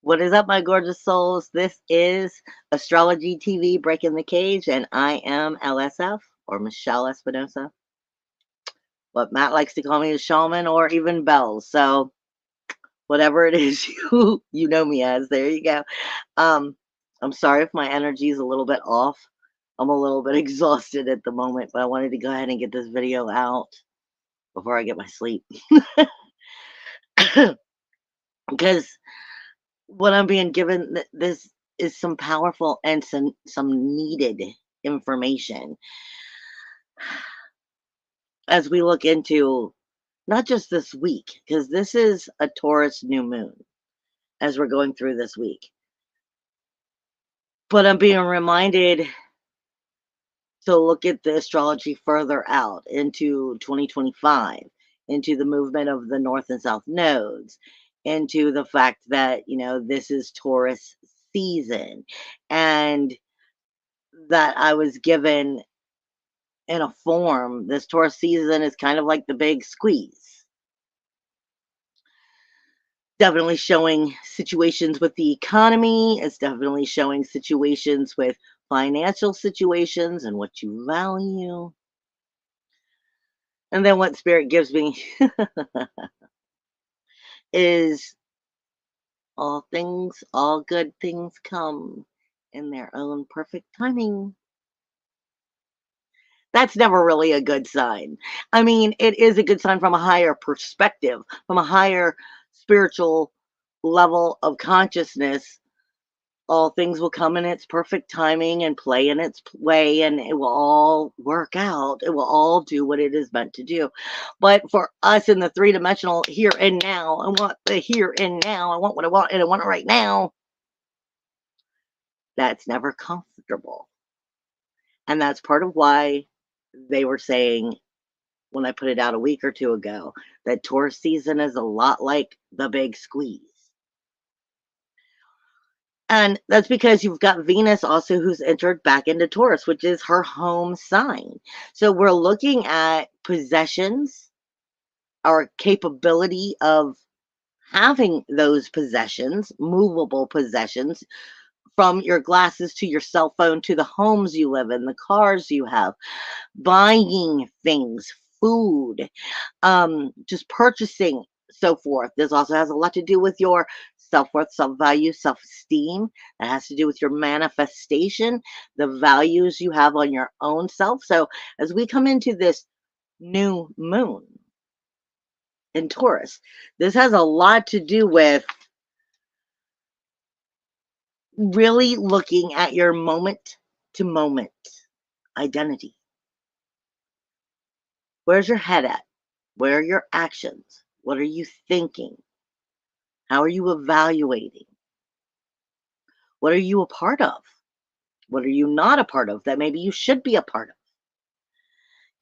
What is up, my gorgeous souls? This is Astrology TV, Breaking the Cage, and I am LSF, or Michelle Espinosa. What Matt likes to call me is Shaman, or even Bells. So whatever it is you know me as, there you go. I'm sorry if my energy is a little bit off. I'm a little bit exhausted at the moment, but I wanted to go ahead and get this video out before I get my sleep. Because what I'm being given, this is some powerful and some needed information as we look into not just this week, because this is a Taurus new moon as we're going through this week. But I'm being reminded to look at the astrology further out into 2025, into the movement of the North and South nodes, into the fact that, this is Taurus season, and that I was given in a form. This Taurus season is kind of like the big squeeze. Definitely showing situations with the economy. It's definitely showing situations with financial situations and what you value. And then what Spirit gives me is all good things come in their own perfect timing. That's never really a good sign. I mean, it is a good sign from a higher perspective, from a higher spiritual level of consciousness. All things will come in its perfect timing and play in its way, and it will all work out. It will all do what it is meant to do. But for us in the three-dimensional here and now, I want the here and now. I want what I want, and I want it right now. That's never comfortable. And that's part of why they were saying, when I put it out a week or two ago, that Taurus season is a lot like the big squeeze. And that's because you've got Venus also, who's entered back into Taurus, which is her home sign. So we're looking at possessions, our capability of having those possessions, movable possessions, from your glasses to your cell phone to the homes you live in, the cars you have, buying things, food, just purchasing, so forth. This also has a lot to do with your self-worth, self-value, self-esteem. That has to do with your manifestation, the values you have on your own self. So as we come into this new moon in Taurus, this has a lot to do with really looking at your moment to moment identity. Where's your head at? Where are your actions? What are you thinking? How are you evaluating? What are you a part of? What are you not a part of that maybe you should be a part of?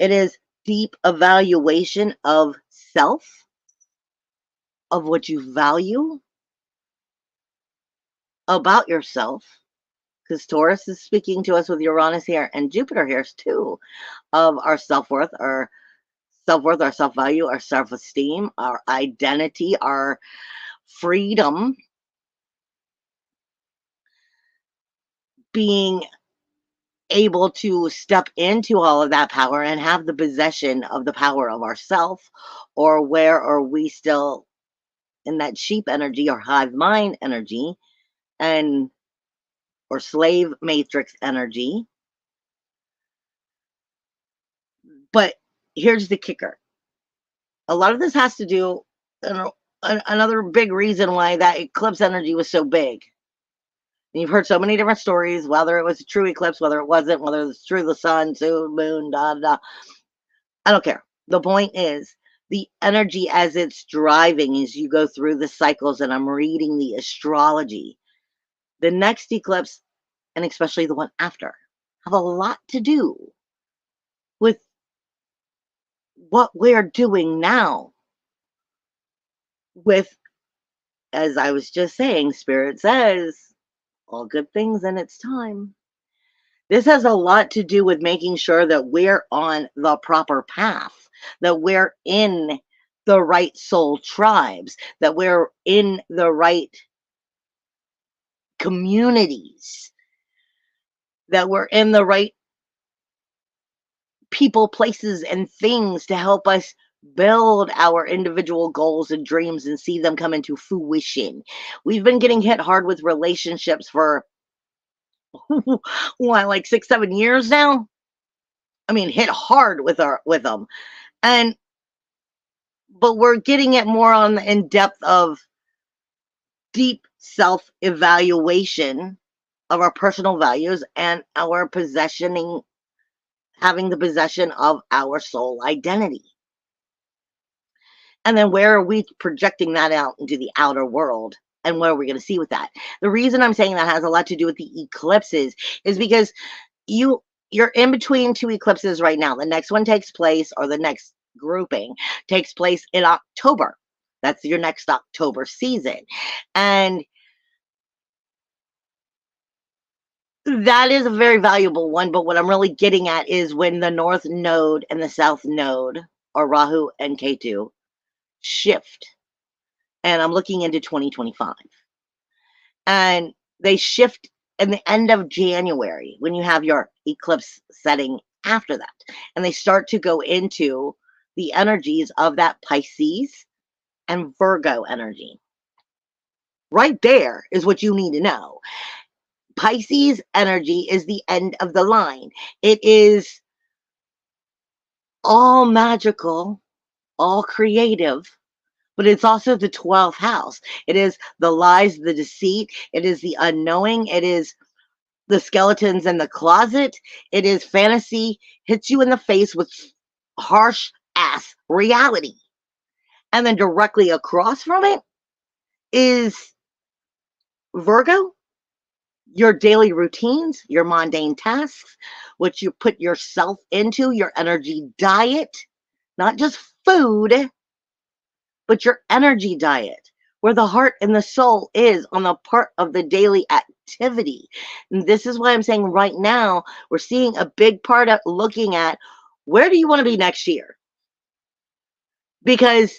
It is deep evaluation of self, of what you value about yourself, because Taurus is speaking to us with Uranus here and Jupiter here too, of our self-worth, our self-value, our self-esteem, our identity, our freedom, being able to step into all of that power and have the possession of the power of ourself, or where are we still in that sheep energy or hive mind energy, and or slave matrix energy. But here's the kicker. A lot of this has to do, another big reason why that eclipse energy was so big. And you've heard so many different stories, whether it was a true eclipse, whether it wasn't, whether it's true the sun, moon, I don't care. The point is, the energy as it's driving as you go through the cycles, and I'm reading the astrology, the next eclipse, and especially the one after, have a lot to do with what we're doing now. With, as I was just saying, Spirit says, all good things in its time. This has a lot to do with making sure that we're on the proper path, that we're in the right soul tribes, that we're in the right communities, that we're in the right people, places, and things to help us build our individual goals and dreams and see them come into fruition. We've been getting hit hard with relationships for what, like 6, 7 years now. I mean, hit hard with them, and but we're getting it more on the in depth of deep self evaluation of our personal values and our possessioning, having the possession of our soul identity. And then where are we projecting that out into the outer world? And what are we going to see with that? The reason I'm saying that has a lot to do with the eclipses is because you're in between two eclipses right now. The next one takes place, or the next grouping takes place in October. That's your next October season. And that is a very valuable one. But what I'm really getting at is when the North Node and the South Node, or Rahu and Ketu, shift. And I'm looking into 2025. And they shift in the end of January when you have your eclipse setting after that. And they start to go into the energies of that Pisces and Virgo energy. Right there is what you need to know. Pisces energy is the end of the line. It is all magical, all creative, but it's also the 12th house. It is the lies, the deceit. It is the unknowing. It is the skeletons in the closet. It is fantasy hits you in the face with harsh ass reality. And then directly across from it is Virgo, your daily routines, your mundane tasks, what you put yourself into, your energy diet, not just food, but your energy diet, where the heart and the soul is on the part of the daily activity. And this is why I'm saying right now, we're seeing a big part of looking at where do you want to be next year? Because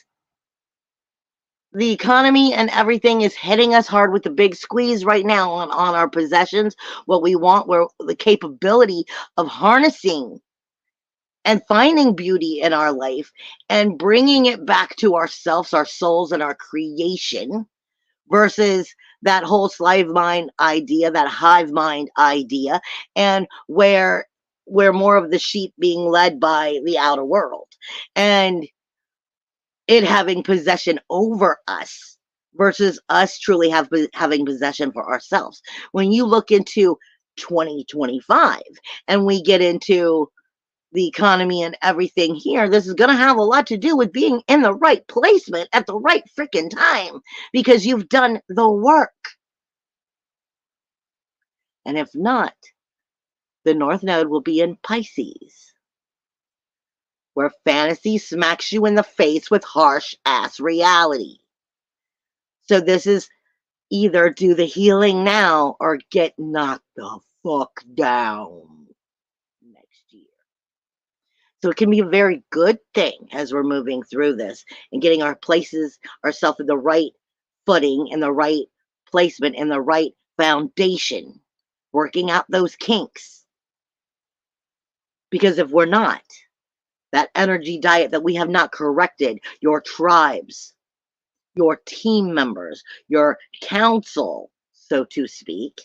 the economy and everything is hitting us hard with the big squeeze right now on our possessions, what we want, where the capability of harnessing and finding beauty in our life and bringing it back to ourselves, our souls, and our creation, versus that whole slave mind idea, that hive mind idea, and where we're more of the sheep being led by the outer world and it having possession over us versus us truly having possession for ourselves. When you look into 2025 and we get into the economy and everything here, this is going to have a lot to do with being in the right placement at the right freaking time because you've done the work. And if not, the North Node will be in Pisces, where fantasy smacks you in the face with harsh ass reality. So this is either do the healing now or get knocked the fuck down next year. So it can be a very good thing as we're moving through this and getting ourselves in the right footing, in the right placement, in the right foundation, working out those kinks. Because if we're not, that energy diet that we have not corrected, your tribes, your team members, your council, so to speak,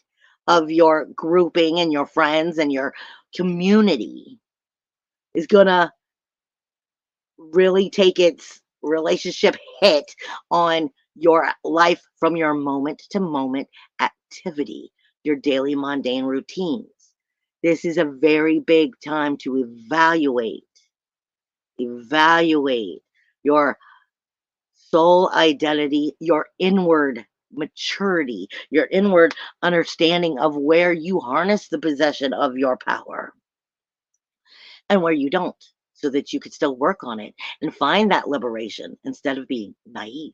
of your grouping and your friends and your community is going to really take its relationship hit on your life from your moment to moment activity, your daily mundane routines. This is a very big time to evaluate your soul identity, your inward maturity, your inward understanding of where you harness the possession of your power and where you don't, so that you could still work on it and find that liberation instead of being naive.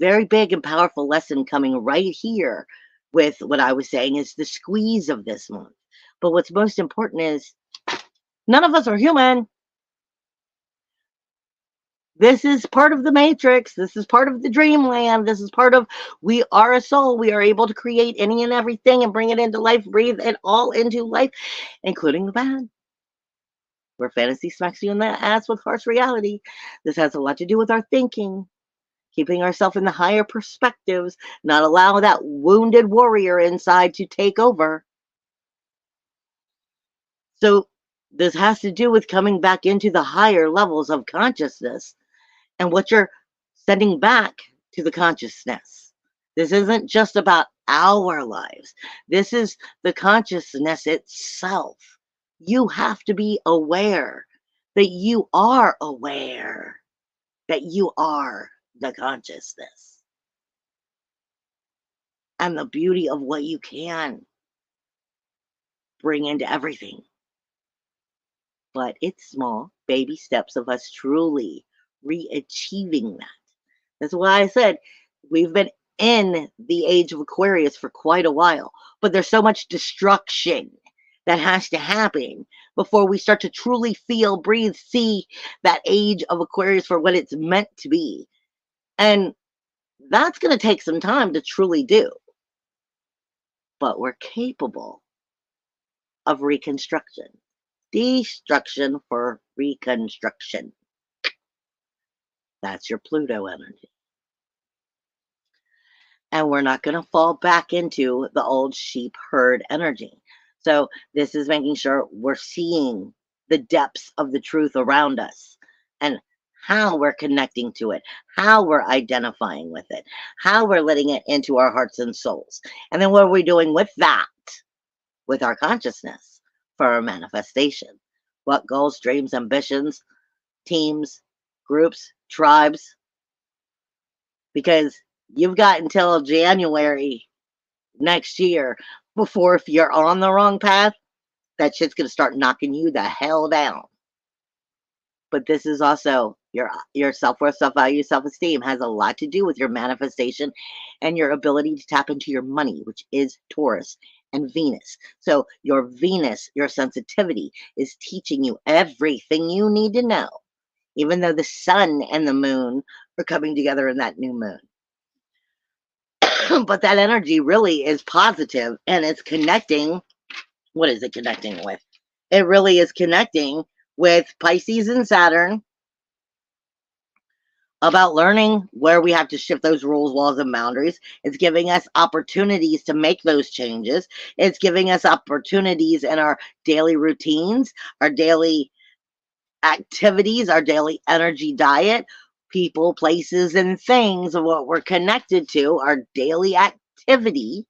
Very big and powerful lesson coming right here with what I was saying is the squeeze of this month. But what's most important is none of us are human. This is part of the matrix. This is part of the dreamland. This is part of, we are a soul. We are able to create any and everything and bring it into life, breathe it all into life, including the bad. Where fantasy smacks you in the ass with harsh reality. This has a lot to do with our thinking, keeping ourselves in the higher perspectives, not allow that wounded warrior inside to take over. So this has to do with coming back into the higher levels of consciousness and what you're sending back to the consciousness. This isn't just about our lives. This is the consciousness itself. You have to be aware that you are aware, that you are the consciousness, and the beauty of what you can bring into everything. But it's small, baby steps of us truly re-achieving that. That's why I said we've been in the age of Aquarius for quite a while, but there's so much destruction that has to happen before we start to truly feel, breathe, see that age of Aquarius for what it's meant to be. And that's going to take some time to truly do. But we're capable of reconstruction, destruction for reconstruction. That's your Pluto energy. And we're not going to fall back into the old sheep herd energy. So this is making sure we're seeing the depths of the truth around us and how we're connecting to it, how we're identifying with it, how we're letting it into our hearts and souls. And then what are we doing with that, with our consciousness for our manifestation? What goals, dreams, ambitions, teams, groups, tribes? Because you've got until January next year before, if you're on the wrong path, that shit's going to start knocking you the hell down. But this is also your self-worth, self-value, self-esteem has a lot to do with your manifestation and your ability to tap into your money, which is Taurus and Venus. So your Venus, your sensitivity, is teaching you everything you need to know, even though the sun and the moon are coming together in that new moon. But that energy really is positive and it's connecting. What is it connecting with? It really is connecting with Pisces and Saturn about learning where we have to shift those rules, walls, and boundaries. It's giving us opportunities to make those changes. It's giving us opportunities in our daily routines, our daily activities, our daily energy diet, people, places, and things of what we're connected to, our daily activity.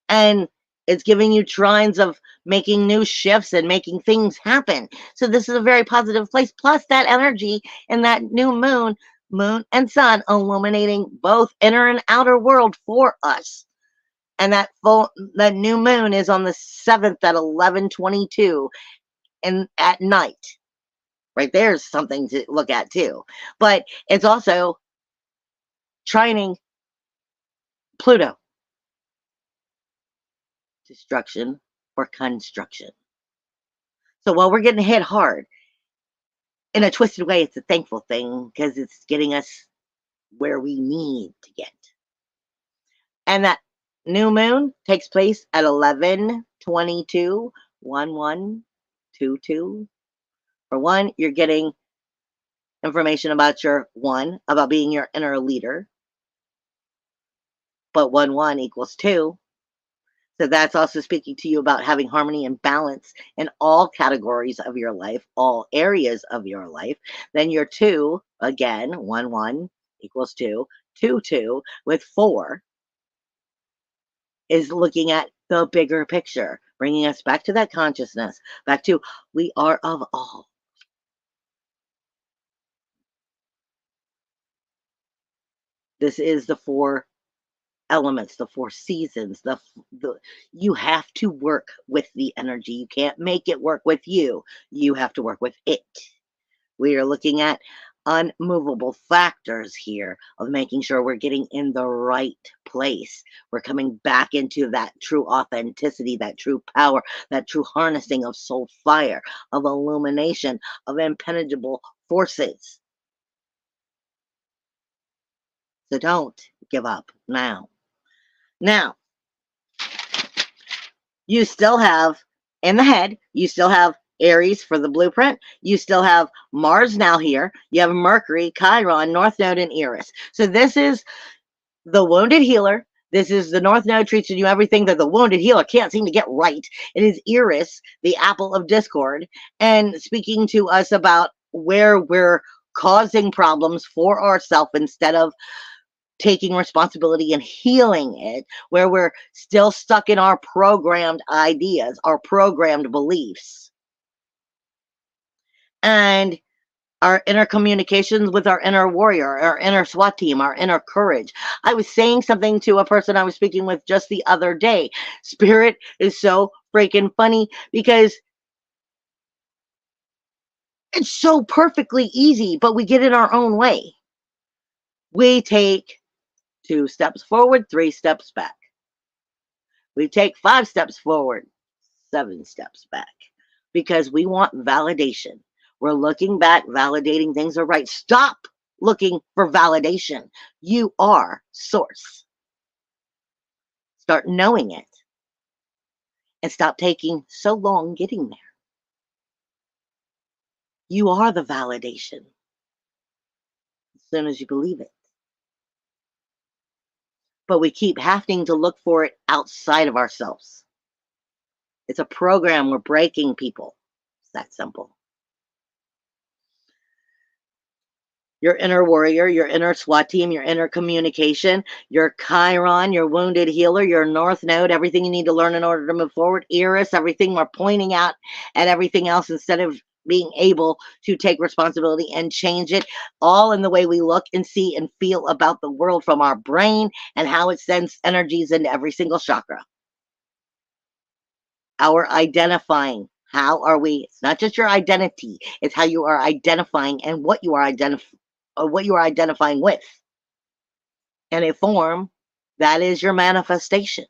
And it's giving you trines of making new shifts and making things happen. So this is a very positive place. Plus that energy in that new moon, moon and sun illuminating both inner and outer world for us. And that new moon is on the 7th at 11:22 and at night. Right there's something to look at too. But it's also trining Pluto. Destruction or construction. So while we're getting hit hard, in a twisted way, it's a thankful thing because it's getting us where we need to get. And that new moon takes place at 11:22, 1122. For one, you're getting information about about being your inner leader. But 1 equals 2. So that's also speaking to you about having harmony and balance in all categories of your life, all areas of your life. Then your 2, again, 1 equals 2, 2 with 4 is looking at the bigger picture, bringing us back to that consciousness, back to we are of all. This is the 4 elements, the 4 seasons, the you have to work with the energy. You can't make it work with you. You have to work with it. We are looking at unmovable factors here of making sure we're getting in the right place. We're coming back into that true authenticity, that true power, that true harnessing of soul fire, of illumination, of impenetrable forces. So don't give up now. Now, you still have in the head, you still have Aries for the blueprint. You still have Mars now here. You have Mercury, Chiron, North Node, and Eris. So this is the wounded healer. This is the North Node teaching you everything that the wounded healer can't seem to get right. It is Eris, the apple of discord, and speaking to us about where we're causing problems for ourselves instead of taking responsibility and healing it, where we're still stuck in our programmed ideas, our programmed beliefs, and our inner communications with our inner warrior, our inner SWAT team, our inner courage. I was saying something to a person I was speaking with just the other day. Spirit is so freaking funny because it's so perfectly easy, but we get in our own way. We take 2 steps forward, 3 steps back. We take 5 steps forward, 7 steps back, because we want validation. We're looking back, validating things are right. Stop looking for validation. You are source. Start knowing it and stop taking so long getting there. You are the validation as soon as you believe it. But we keep having to look for it outside of ourselves. It's a program we're breaking, people. It's that simple. Your inner warrior, your inner SWAT team, your inner communication, your Chiron, your wounded healer, your North Node, everything you need to learn in order to move forward. Eris, everything we're pointing out at everything else instead of being able to take responsibility and change it, all in the way we look and see and feel about the world from our brain and how it sends energies into every single chakra. Our identifying. How are we? It's not just your identity. It's how you are identifying and what you are identifying with. And a form, that is your manifestation.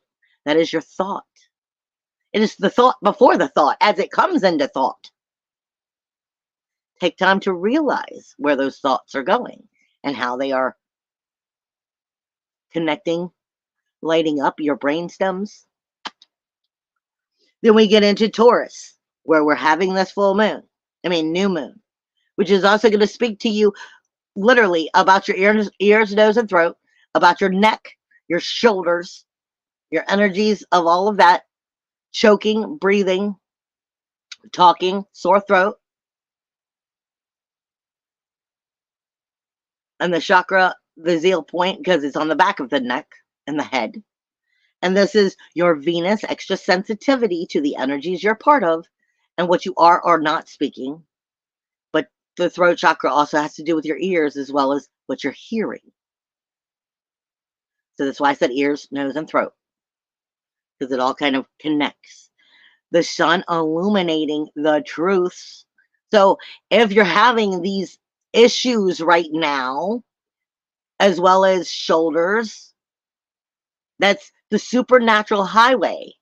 That is your thought. It is the thought before the thought as it comes into thought. Take time to realize where those thoughts are going and how they are connecting, lighting up your brain stems. Then we get into Taurus, where we're having this new moon, which is also going to speak to you literally about your ears, nose, and throat, about your neck, your shoulders, your energies of all of that, choking, breathing, talking, sore throat, and the chakra, the zeal point, because it's on the back of the neck and the head. And this is your Venus, extra sensitivity to the energies you're part of and what you are or not speaking. But the throat chakra also has to do with your ears as well as what you're hearing. So that's why I said ears, nose, and throat, because it all kind of connects. The sun illuminating the truths. So if you're having these issues right now, as well as shoulders, that's the supernatural highway.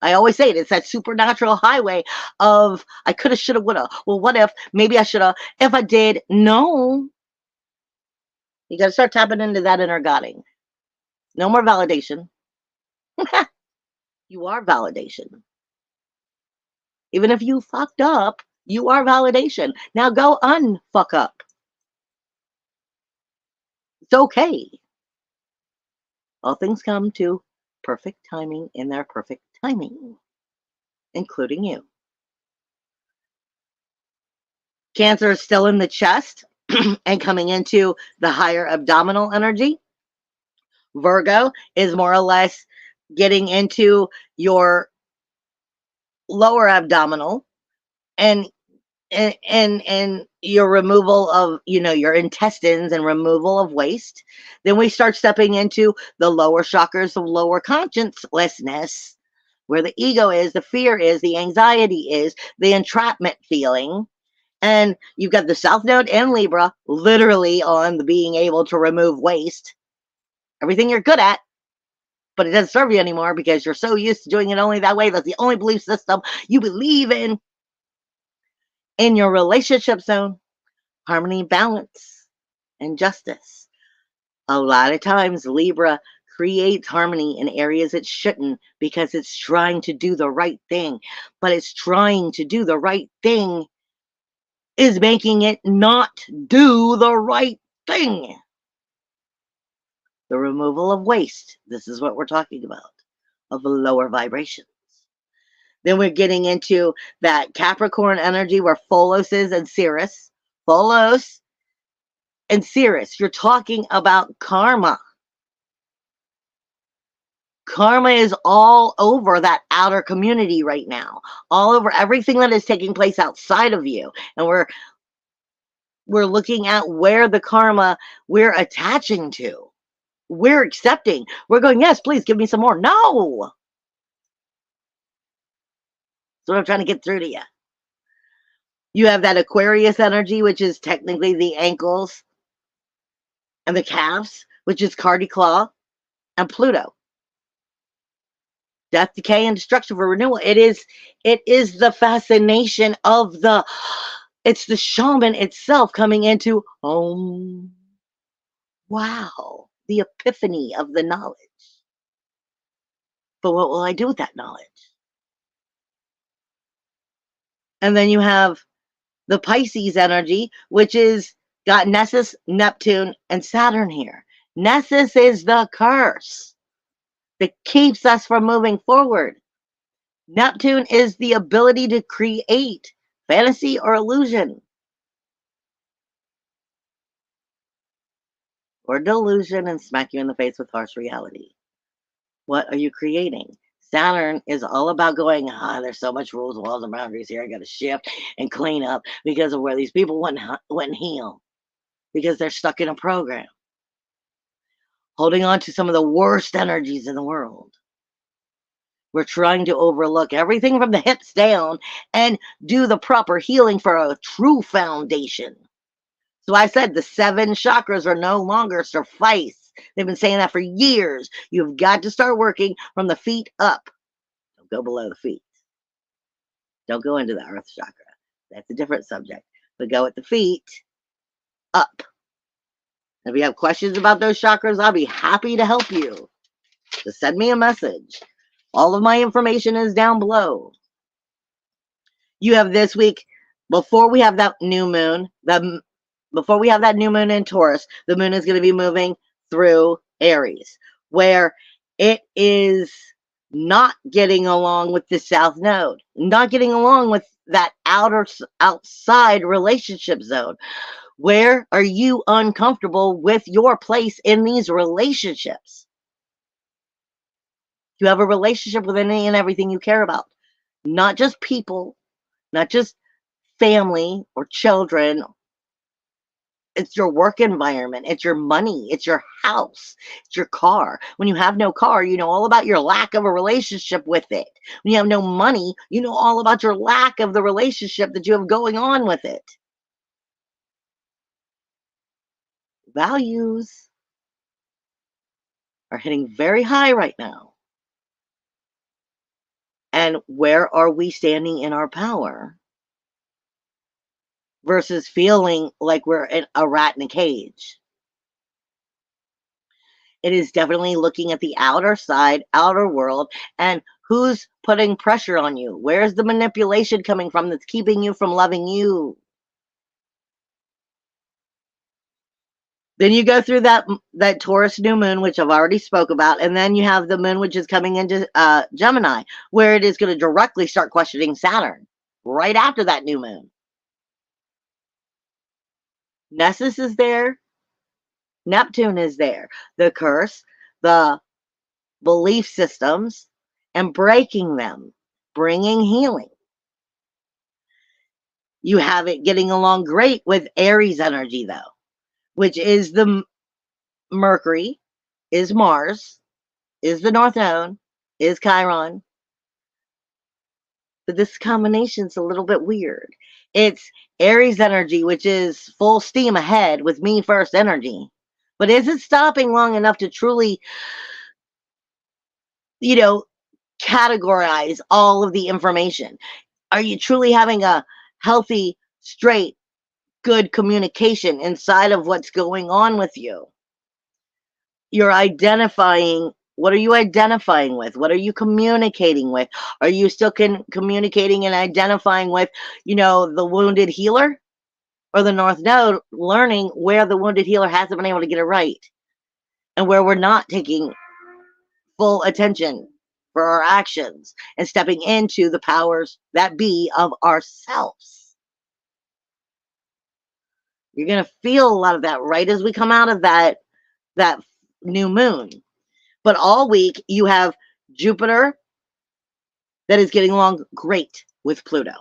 I always say it, it's that supernatural highway of I coulda, shoulda, woulda. Well, what if? Maybe I shoulda. If I did, no. You got to start tapping into that inner guiding. No more validation. You are validation. Even if you fucked up, you are validation. Now go unfuck up. It's okay. All things come to perfect timing in their perfect timing, including you. Cancer is still in the chest and coming into the higher abdominal energy. Virgo is more or less getting into your lower abdominal and your removal of your intestines and removal of waste. Then we start stepping into the lower chakras, the lower consciousness, where the ego is, the fear is, the anxiety is, the entrapment feeling. And you've got the South Node and Libra literally on the being able to remove waste, everything you're good at, but it doesn't serve you anymore because you're so used to doing it only that way. That's the only belief system you believe in. In your relationship zone, harmony, balance, and justice. A lot of times Libra creates harmony in areas it shouldn't because it's trying to do the right thing. But it's trying to do the right thing is making it not do the right thing. The removal of waste. This is what we're talking about, of lower vibrations. Then we're getting into that Capricorn energy where Pholos is and Ceres. Pholos and Ceres. You're talking about karma. Karma is all over that outer community right now, all over everything that is taking place outside of you. And we're looking at where the karma we're attaching to. We're accepting. We're going, yes, please give me some more. No. That's what I'm trying to get through to you. You have that Aquarius energy, which is technically the ankles and the calves, which is Cardi Claw and Pluto. Death, decay, and destruction for renewal. It is the fascination of it's the shaman itself coming into wow, the epiphany of the knowledge. But what will I do with that knowledge? And then you have the Pisces energy, which is got Nessus, Neptune, and Saturn here. Nessus is the curse that keeps us from moving forward. Neptune is the ability to create fantasy or illusion or delusion and smack you in the face with harsh reality. What are you creating? Saturn is all about going, there's so much rules, laws, and boundaries here. I got to shift and clean up because of where these people wouldn't heal because they're stuck in a program, holding on to some of the worst energies in the world. We're trying to overlook everything from the hips down and do the proper healing for a true foundation. So I said the 7 chakras are no longer suffice. They've been saying that for years. You've got to start working from the feet up. Don't go below the feet. Don't go into the earth chakra. That's a different subject. But go at the feet up. If you have questions about those chakras, I'll be happy to help you. Just send me a message. All of my information is down below. You have this week, before we have that new moon, before we have that new moon in Taurus, the moon is going to be moving through Aries, where it is not getting along with the South Node, not getting along with that outside relationship zone. Where are you uncomfortable with your place in these relationships? You have a relationship with any and everything you care about, not just people, not just family or children. It's your work environment. It's your money. It's your house. It's your car. When you have no car, you know all about your lack of a relationship with it. When you have no money, you know all about your lack of the relationship that you have going on with it. Values are hitting very high right now. And where are we standing in our power versus feeling like we're a rat in a cage? It is definitely looking at the outer side, outer world, and who's putting pressure on you? Where's the manipulation coming from that's keeping you from loving you? Then you go through that Taurus new moon, which I've already spoke about, and then you have the moon, which is coming into Gemini, where it is going to directly start questioning Saturn right after that new moon. Nessus is there. Neptune is there. The curse, the belief systems, and breaking them, bringing healing. You have it getting along great with Aries energy, though, which is the Mercury, is Mars, is the North Node, is Chiron. But this combination's a little bit weird. It's Aries energy, which is full steam ahead with me first energy. But is it stopping long enough to truly, categorize all of the information? Are you truly having a healthy, straight, good communication inside of what's going on with you? you're identifying. What are you identifying with? What are you communicating with? Are you still communicating and identifying with, the wounded healer or the North Node, learning where the wounded healer hasn't been able to get it right and where we're not taking full attention for our actions and stepping into the powers that be of ourselves? You're going to feel a lot of that right as we come out of that new moon. But all week, you have Jupiter that is getting along great with Pluto.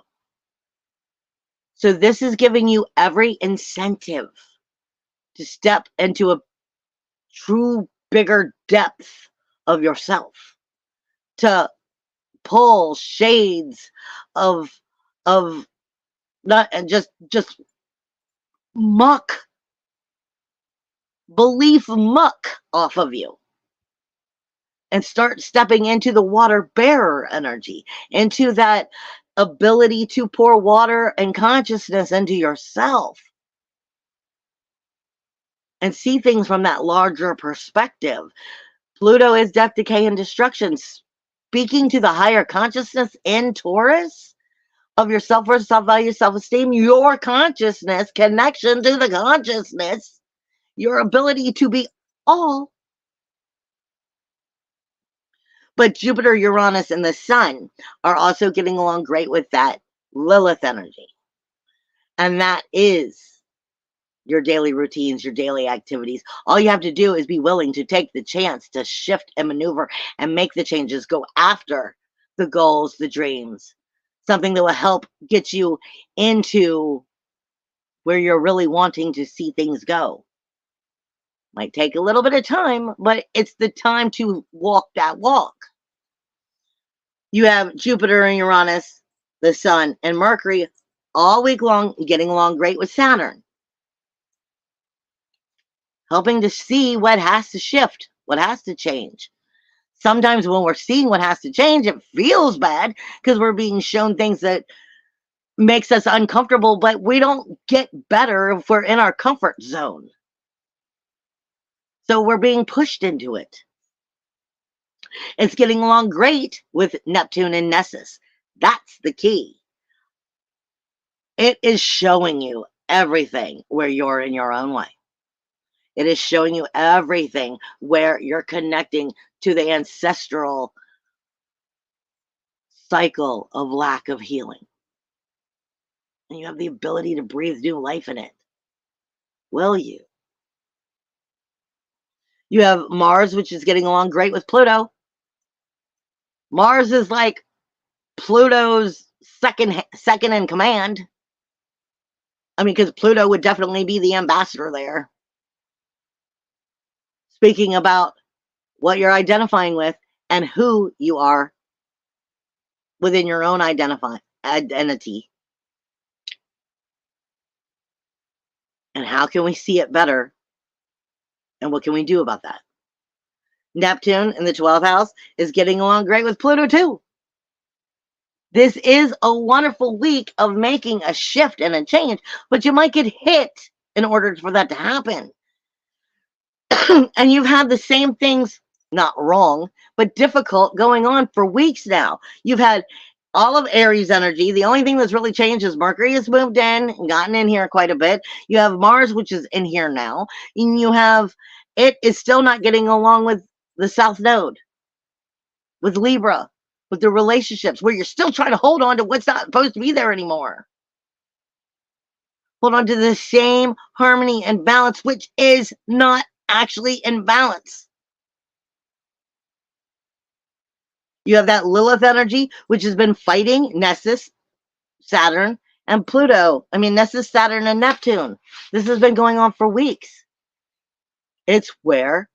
So this is giving you every incentive to step into a true, bigger depth of yourself, to pull shades of not and just muck, belief muck off of you, and start stepping into the water bearer energy, into that ability to pour water and consciousness into yourself and see things from that larger perspective. Pluto is death, decay, and destruction. Speaking to the higher consciousness in Taurus of your self-worth, self-value, self-esteem, your consciousness, connection to the consciousness, your ability to be all. But Jupiter, Uranus, and the Sun are also getting along great with that Lilith energy. And that is your daily routines, your daily activities. All you have to do is be willing to take the chance to shift and maneuver and make the changes, go after the goals, the dreams, something that will help get you into where you're really wanting to see things go. Might take a little bit of time, but it's the time to walk that walk. You have Jupiter and Uranus, the Sun, and Mercury all week long getting along great with Saturn, helping to see what has to shift, what has to change. Sometimes when we're seeing what has to change, it feels bad because we're being shown things that makes us uncomfortable, but we don't get better if we're in our comfort zone. So we're being pushed into it. It's getting along great with Neptune and Nessus. That's the key. It is showing you everything where you're in your own way. It is showing you everything where you're connecting to the ancestral cycle of lack of healing. And you have the ability to breathe new life in it. Will you? You have Mars, which is getting along great with Pluto. Mars is like Pluto's second in command. I mean, because Pluto would definitely be the ambassador there. Speaking about what you're identifying with and who you are within your own identity. And how can we see it better? And what can we do about that? Neptune in the 12th house is getting along great with Pluto too. This is a wonderful week of making a shift and a change, but you might get hit in order for that to happen. And you've had the same things, not wrong, but difficult going on for weeks now. You've had all of Aries energy. The only thing that's really changed is Mercury has moved in and gotten in here quite a bit. You have Mars, which is in here now. And you have, it is still not getting along with the South Node, with Libra, with the relationships, where you're still trying to hold on to what's not supposed to be there anymore. Hold on to the same harmony and balance, which is not actually in balance. You have that Lilith energy, which has been fighting Nessus, Saturn, and Pluto. I mean, Nessus, Saturn, and Neptune. This has been going on for weeks. It's where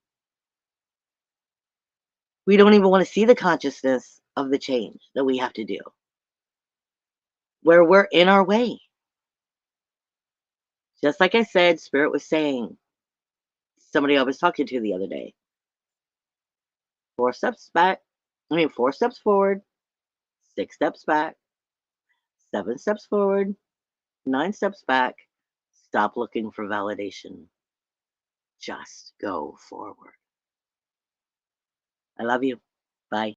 we don't even want to see the consciousness of the change that we have to do, where we're in our way. Just like I said, Spirit was saying, somebody I was talking to the other day, 4 steps forward, 6 steps back, 7 steps forward, 9 steps back. Stop looking for validation. Just go forward. I love you.